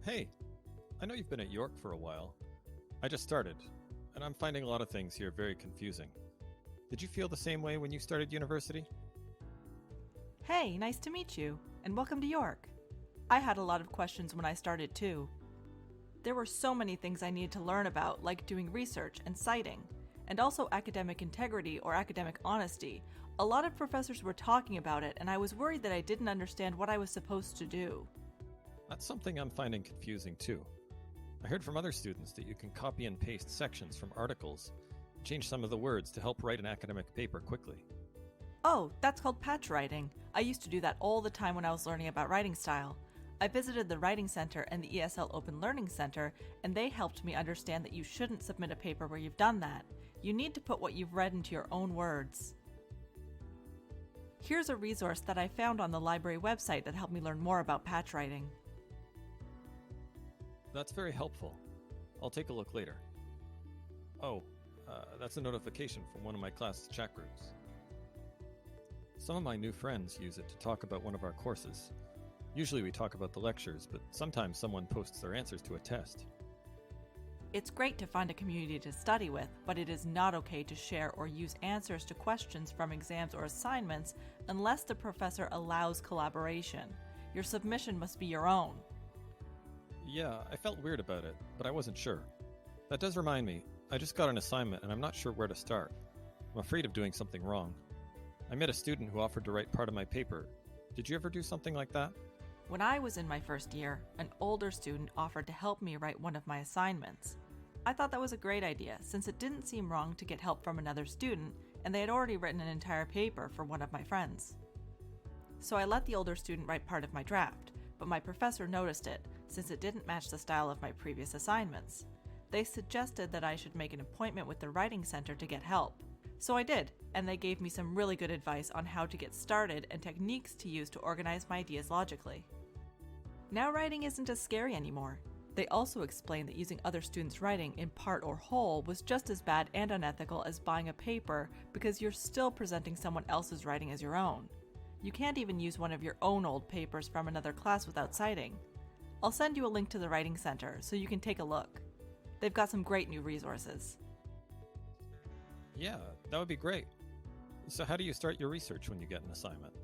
Hey, I know you've been at York for a while. I just started, and I'm finding a lot of things here very confusing. Did you feel the same way when you started university? Hey, nice to meet you, and welcome to York. I had a lot of questions when I started too. There were so many things I needed to learn about, like doing research and citing, and also academic integrity or academic honesty. A lot of professors were talking about it, and I was worried that I didn't understand what I was supposed to do. That's something I'm finding confusing too. I heard from other students that you can copy and paste sections from articles, and change some of the words to help write an academic paper quickly. Oh, that's called patch writing. I used to do that all the time when I was learning about writing style. I visited the Writing Center and the ESL Open Learning Center, and they helped me understand that you shouldn't submit a paper where you've done that. You need to put what you've read into your own words. Here's a resource that I found on the library website that helped me learn more about patch writing. That's very helpful. I'll take a look later. Oh, that's a notification from one of my class chat groups. Some of my new friends use it to talk about one of our courses. Usually we talk about the lectures, but sometimes someone posts their answers to a test. It's great to find a community to study with, but it is not okay to share or use answers to questions from exams or assignments unless the professor allows collaboration. Your submission must be your own. Yeah, I felt weird about it, but I wasn't sure. That does remind me, I just got an assignment and I'm not sure where to start. I'm afraid of doing something wrong. I met a student who offered to write part of my paper. Did you ever do something like that? When I was in my first year, an older student offered to help me write one of my assignments. I thought that was a great idea since it didn't seem wrong to get help from another student, and they had already written an entire paper for one of my friends. So I let the older student write part of my draft, but my professor noticed it since it didn't match the style of my previous assignments. They suggested that I should make an appointment with the Writing Center to get help. So I did, and they gave me some really good advice on how to get started and techniques to use to organize my ideas logically. Now writing isn't as scary anymore. They also explained that using other students' writing in part or whole was just as bad and unethical as buying a paper because you're still presenting someone else's writing as your own. You can't even use one of your own old papers from another class without citing. I'll send you a link to the Writing Center so you can take a look. They've got some great new resources. Yeah, that would be great. So how do you start your research when you get an assignment?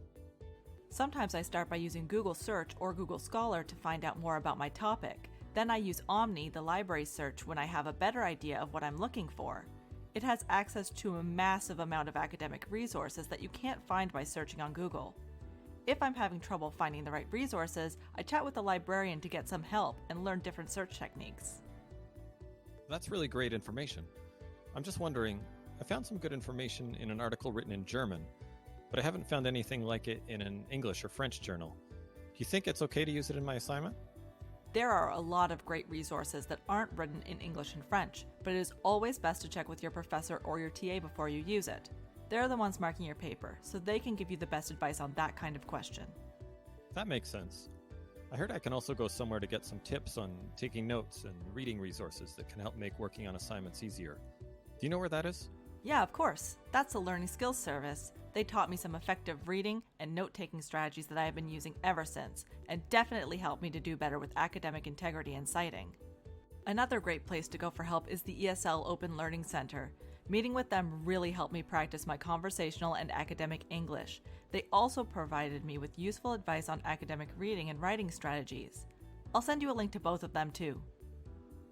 Sometimes I start by using Google Search or Google Scholar to find out more about my topic. Then I use Omni, the library search, when I have a better idea of what I'm looking for. It has access to a massive amount of academic resources that you can't find by searching on Google. If I'm having trouble finding the right resources, I chat with a librarian to get some help and learn different search techniques. That's really great information. I'm just wondering, I found some good information in an article written in German, but I haven't found anything like it in an English or French journal. Do you think it's okay to use it in my assignment? There are a lot of great resources that aren't written in English and French, but it is always best to check with your professor or your TA before you use it. They're the ones marking your paper, so they can give you the best advice on that kind of question. That makes sense. I heard I can also go somewhere to get some tips on taking notes and reading resources that can help make working on assignments easier. Do you know where that is? Yeah, of course. That's the Learning Skills Service. They taught me some effective reading and note-taking strategies that I have been using ever since, and definitely helped me to do better with academic integrity and citing. Another great place to go for help is the ESL Open Learning Center. Meeting with them really helped me practice my conversational and academic English. They also provided me with useful advice on academic reading and writing strategies. I'll send you a link to both of them too.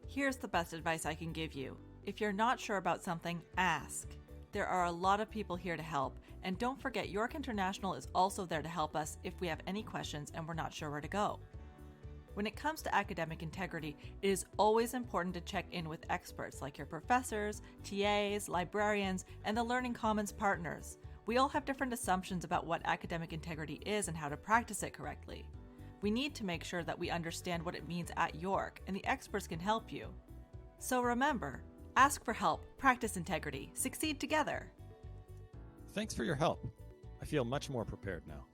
Here's the best advice I can give you. If you're not sure about something, ask. There are a lot of people here to help, and don't forget York International is also there to help us if we have any questions and we're not sure where to go. When it comes to academic integrity, it is always important to check in with experts like your professors, TAs, librarians, and the Learning Commons partners. We all have different assumptions about what academic integrity is and how to practice it correctly. We need to make sure that we understand what it means at York, and the experts can help you. So remember, ask for help, practice integrity, succeed together. Thanks for your help. I feel much more prepared now.